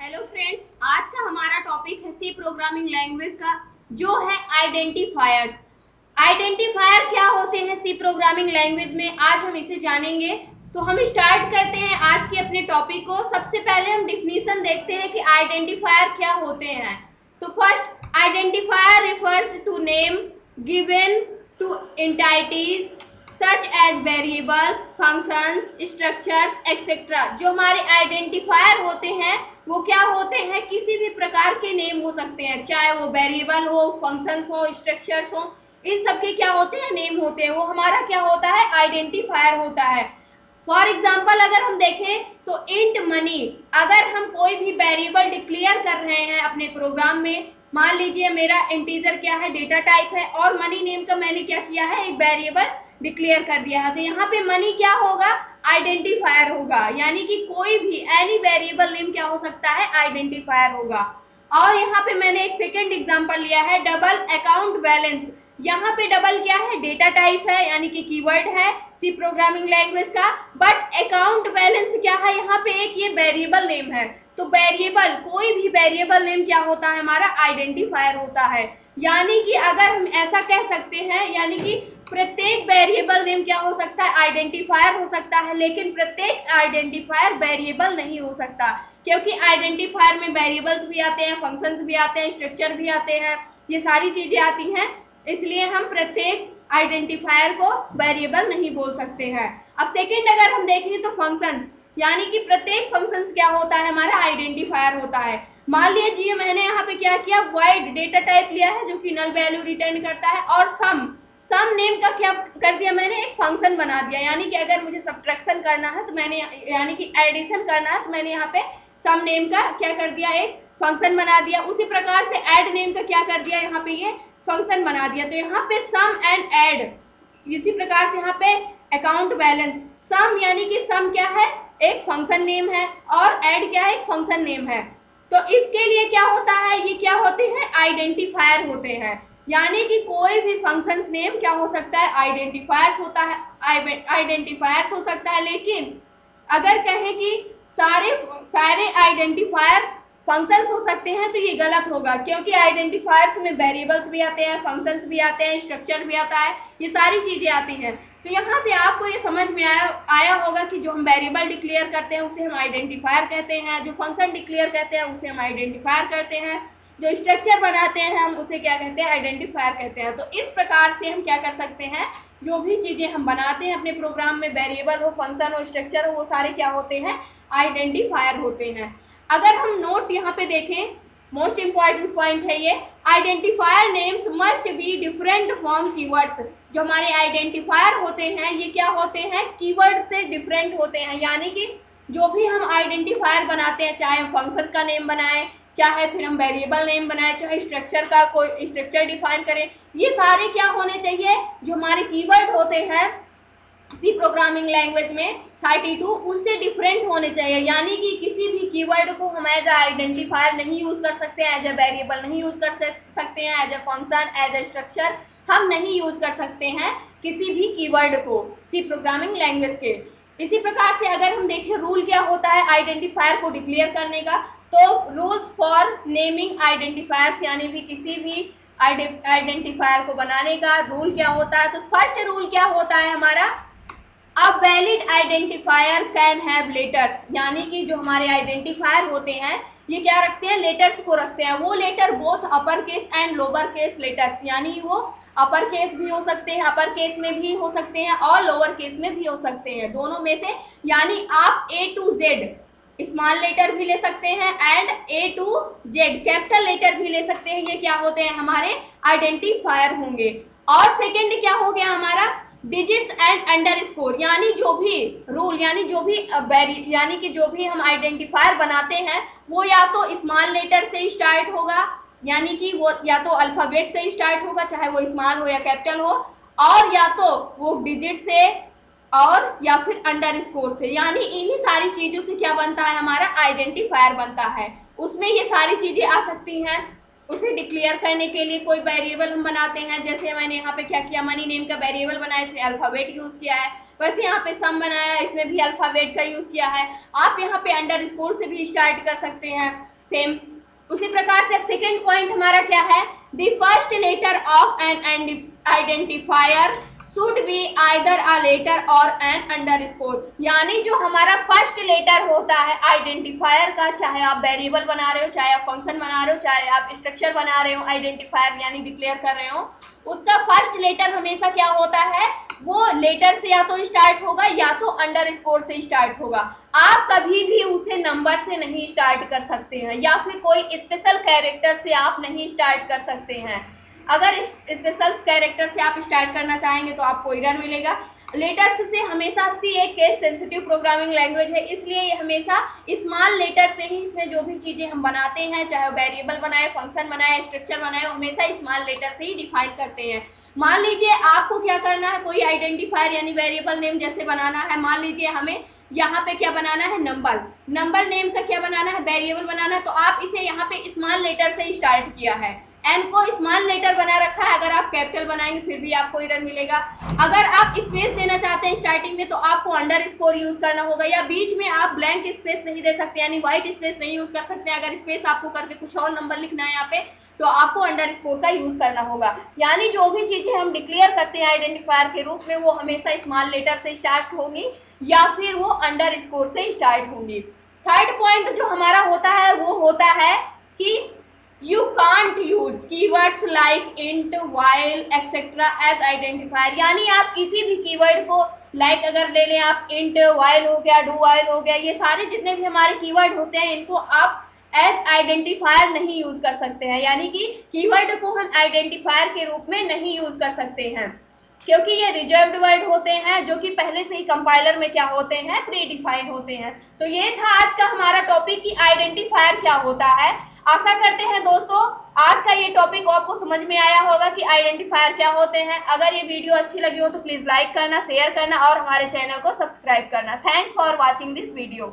Hello friends, आज का हमारा टॉपिक है सी प्रोग्रामिंग लैंग्वेज का, जो है आइडेंटिफायर्स। आइडेंटिफायर क्या होते हैं सी प्रोग्रामिंग लैंग्वेज में, आज हम इसे जानेंगे। तो हम स्टार्ट करते हैं आज के अपने टॉपिक को। सबसे पहले हम डिफिनीशन देखते हैं कि आइडेंटिफायर क्या होते हैं। तो first, identifier refers to name given to entities such as variables, functions, structures etcetera. जो हमारे आइडेंटिफायर होते हैं वो क्या होते हैं, किसी भी प्रकार के नेम हो सकते हैं, चाहे वो वेरिएबल हो, फंक्शंस हो, स्ट्रक्चर्स हो, इन सब के क्या होते हैं, नेम होते हैं। वो हमारा क्या होता है, आइडेंटिफायर होता है। फॉर एग्जाम्पल अगर हम देखें तो इंट मनी, अगर हम कोई भी वेरिएबल डिक्लेयर कर रहे हैं अपने प्रोग्राम में, मान लीजिए मेरा इंटीजर क्या है, डेटा टाइप है, और मनी नेम का मैंने क्या किया है, एक वेरिएबल डिक्लेयर कर दिया है, तो यहाँ पे मनी क्या होगा, आइडेंटिफायर होगा। यानी कि कोई भी एनी वेरिएबल नेम क्या हो सकता है, आइडेंटिफायर होगा। और यहाँ पे मैंने एक सेकेंड एग्जांपल लिया है, डबल अकाउंट बैलेंस। यहाँ पे डबल क्या है, डेटा टाइप है, यानी कि कीवर्ड है सी प्रोग्रामिंग लैंग्वेज का। बट अकाउंट बैलेंस क्या है, यहाँ पे एक ये वेरिएबल नेम है। तो वेरिएबल, कोई भी वेरिएबल नेम क्या होता है, हमारा आइडेंटिफायर होता है। यानी कि अगर हम ऐसा कह सकते हैं, यानी कि प्रत्येक वेरिएबल नेम क्या हो सकता है, आइडेंटिफायर हो सकता है, लेकिन प्रत्येक आइडेंटिफायर वेरिएबल नहीं हो सकता, क्योंकि आइडेंटिफायर में वेरिएबल्स भी आते हैं, फंक्शंस भी आते हैं, स्ट्रक्चर भी आते हैं, ये सारी चीजें आती हैं। इसलिए हम प्रत्येक आइडेंटिफायर को वेरिएबल नहीं बोल सकते हैं। अब सेकेंड अगर हम देखें तो फंक्शंस, यानी कि प्रत्येक फंक्शंस क्या होता है, हमारा आइडेंटिफायर होता है। मान लीजिए मैंने यहाँ पे क्या किया, वाइड डेटा टाइप लिया है जो कि नल वैल्यू रिटर्न करता है, और सम नेम का क्या कर दिया, मैंने एक फंक्शन बना दिया। यानी कि अगर मुझे सब्ट्रैक्शन करना है तो मैंने, यानी कि एडिशन करना है तो मैंने यहाँ पे सम नेम का क्या कर दिया, एक फंक्शन बना दिया। उसी प्रकार से ऐड नेम का क्या कर दिया, यहाँ पे ये फंक्शन बना दिया। तो यहाँ पे सम एंड ऐड, इसी प्रकार से यहाँ पे अकाउंट बैलेंस, सम यानी कि सम क्या है, एक फंक्शन नेम है, और ऐड क्या है, एक फंक्शन नेम है। तो इसके लिए क्या होता है, ये क्या होते हैं, आइडेंटिफायर होते हैं। यानी कि कोई भी फंक्शन नेम क्या हो सकता है, आइडेंटिफायर्स होता है, आइडेंटिफायर्स हो सकता है। लेकिन अगर कहें कि सारे सारे आइडेंटिफायर्स फंक्शंस हो सकते हैं तो ये गलत होगा, क्योंकि आइडेंटिफायर्स में वेरिएबल्स भी आते हैं, फंक्शंस भी आते हैं, स्ट्रक्चर भी आता है, ये सारी चीजें आती हैं। तो यहाँ से आपको ये समझ में आया होगा कि जो हम वेरिएबल डिक्लेयर करते हैं उसे हम आइडेंटिफायर कहते हैं, जो फंक्शन डिक्लेयर करते हैं उसे हम आइडेंटिफायर करते हैं, जो स्ट्रक्चर बनाते हैं हम उसे क्या कहते हैं, आइडेंटिफायर कहते हैं। तो इस प्रकार से हम क्या कर सकते हैं, जो भी चीजें हम बनाते हैं अपने प्रोग्राम में, वेरिएबल हो, फंक्शन हो, स्ट्रक्चर हो, वो सारे क्या होते हैं, आइडेंटिफायर होते हैं। अगर हम नोट यहाँ पे देखें, मोस्ट इंपॉर्टेंट पॉइंट है ये, identifier names must be different from keywords. जो हमारे आइडेंटिफायर होते हैं ये क्या होते हैं, कीवर्ड से डिफरेंट होते हैं। यानी कि जो भी हम आइडेंटिफायर बनाते हैं, चाहे हम फंक्शन का नेम बनाएं, चाहे फिर हम वेरिएबल नेम बनाएं, चाहे स्ट्रक्चर का कोई स्ट्रक्चर डिफाइन करें, ये सारे क्या होने चाहिए, जो हमारे कीवर्ड होते हैं सी प्रोग्रामिंग लैंग्वेज में 32, उनसे डिफरेंट होने चाहिए। यानी कि किसी भी कीवर्ड को हम एज आइडेंटिफायर नहीं यूज कर सकते हैं, एज ए वेरिएबल नहीं यूज कर सकते हैं, as a function, as a structure हम नहीं यूज कर सकते हैं किसी भी कीवर्ड को सी प्रोग्रामिंग लैंग्वेज के। इसी प्रकार से अगर हम देखें रूल क्या होता है आइडेंटिफायर को डिक्लेयर करने का, तो रूल्स फॉर नेमिंग आइडेंटिफायर्स, यानी भी किसी भी आइडेंटिफायर को बनाने का रूल क्या होता है। तो फर्स्ट रूल क्या होता है हमारा, a valid identifier can have letters. यानी कि जो हमारे आइडेंटिफायर होते हैं ये क्या रखते हैं, लेटर्स को रखते हैं। वो letter both upper case and lower case letters, यानी वो अपर केस भी हो सकते हैं, अपर केस में भी हो सकते हैं, और लोअर केस में भी हो सकते हैं, दोनों में से। यानी आप A to Z small letter भी ले सकते हैं and A to Z capital letter भी ले सकते हैं, ये क्या होते हैं, हमारे आइडेंटिफायर होंगे। और सेकेंड क्या हो गया हमारा, डिजिट्स एंड अंडरस्कोर, यानी जो भी रूल, यानी जो भी यानी कि जो भी हम आइडेंटिफायर बनाते हैं वो या तो स्मॉल लेटर से स्टार्ट होगा, यानी कि वो या तो अल्फाबेट से स्टार्ट होगा, चाहे वो स्मॉल हो या कैपिटल हो, और या तो वो डिजिट से, और या फिर अंडरस्कोर से। यानी इन्हीं सारी चीजों से क्या बनता है, हमारा आइडेंटिफायर बनता है। उसमें ये सारी चीजें आ सकती हैं। उसे डिक्लेयर करने के लिए कोई वेरिएबल हम बनाते हैं, जैसे मैंने यहाँ पे क्या किया, मनी नेम का वेरिएबल बनाया, इसमें अल्फाबेट यूज किया है। वैसे यहाँ पे सम बनाया, इसमें भी अल्फाबेट का यूज किया है। आप यहाँ पे अंडरस्कोर से भी स्टार्ट कर सकते हैं। सेम उसी प्रकार से सेकेंड पॉइंट हमारा क्या है, the first letter of an identifier should be either a letter और एन अंडरस्कोर, यानी जो हमारा फर्स्ट लेटर होता है आइडेंटिफायर का, चाहे आप वेरिएबल बना रहे हो, चाहे आप फंक्शन बना रहे हो, चाहे आप स्ट्रक्चर बना रहे हो, आइडेंटिफायर यानी डिक्लेयर कर रहे हो, उसका फर्स्ट लेटर हमेशा क्या होता है, वो लेटर से या तो स्टार्ट होगा या तो अंडरस्कोर से स्टार्ट होगा। आप कभी भी उसे नंबर से नहीं स्टार्ट कर सकते हैं या फिर कोई स्पेशल कैरेक्टर से आप नहीं स्टार्ट कर सकते हैं। अगर स्पेशल कैरेक्टर से आप स्टार्ट करना चाहेंगे तो आपको एरर मिलेगा। लेटर्स से हमेशा सी एक केस सेंसिटिव प्रोग्रामिंग लैंग्वेज है, इसलिए ये हमेशा स्मॉल लेटर से ही इसमें जो भी चीजें हम बनाते हैं, चाहे वेरिएबल बनाए, फंक्शन बनाए, स्ट्रक्चर बनाए, हमेशा स्मॉल लेटर से ही डिफाइन करते हैं। मान लीजिए आपको क्या करना है, कोई आइडेंटिफायर यानी वेरिएबल नेम जैसे बनाना है, मान लीजिए हमें यहाँ पे क्या बनाना है, नंबर नेम का क्या बनाना है, वेरिएबल बनाना है, तो आप इसे यहाँ पे स्मॉल लेटर से स्टार्ट किया है, एन को स्मॉल लेटर बना रखा है, अगर आप कैपिटल बनाएंगे फिर भी आपको एरर मिलेगा। अगर आप स्पेस देना चाहते हैं स्टार्टिंग में तो आपको अंडरस्कोर यूज करना होगा, या बीच में आप ब्लैंक स्पेस नहीं दे सकते यानी व्हाइट स्पेस नहीं यूज कर सकते। अगर स्पेस आपको करके कुछ और नंबर लिखना है यहाँ पे तो आपको अंडरस्कोर का यूज करना होगा, यानी जो भी चीजें हम डिक्लेयर करते हैं आइडेंटिफायर के रूप में वो हमेशा स्मॉल लेटर से स्टार्ट होगी या फिर वो अंडरस्कोर से स्टार्ट होंगी। थर्ड पॉइंट जो हमारा होता है वो होता है कि you can't use keywords like int, while, etc. as identifier, यानी आप किसी भी कीवर्ड को अगर ले लें आप int, while हो गया, do while हो गया, ये सारे जितने भी हमारे कीवर्ड होते हैं इनको आप एज आइडेंटिफायर नहीं यूज कर सकते हैं, यानी कि कीवर्ड को हम आइडेंटिफायर के रूप में नहीं यूज कर सकते हैं क्योंकि ये रिजर्व्ड वर्ड होते हैं जो कि पहले से ही कंपाइलर में क्या होते हैं, प्री डिफाइंड होते हैं। तो ये था आज का हमारा टॉपिक कि आइडेंटिफायर क्या होता है। आशा करते हैं दोस्तों आज का ये टॉपिक आपको समझ में आया होगा कि आइडेंटिफायर क्या होते हैं। अगर ये वीडियो अच्छी लगी हो तो प्लीज लाइक करना, शेयर करना और हमारे चैनल को सब्सक्राइब करना। Thanks for watching this video.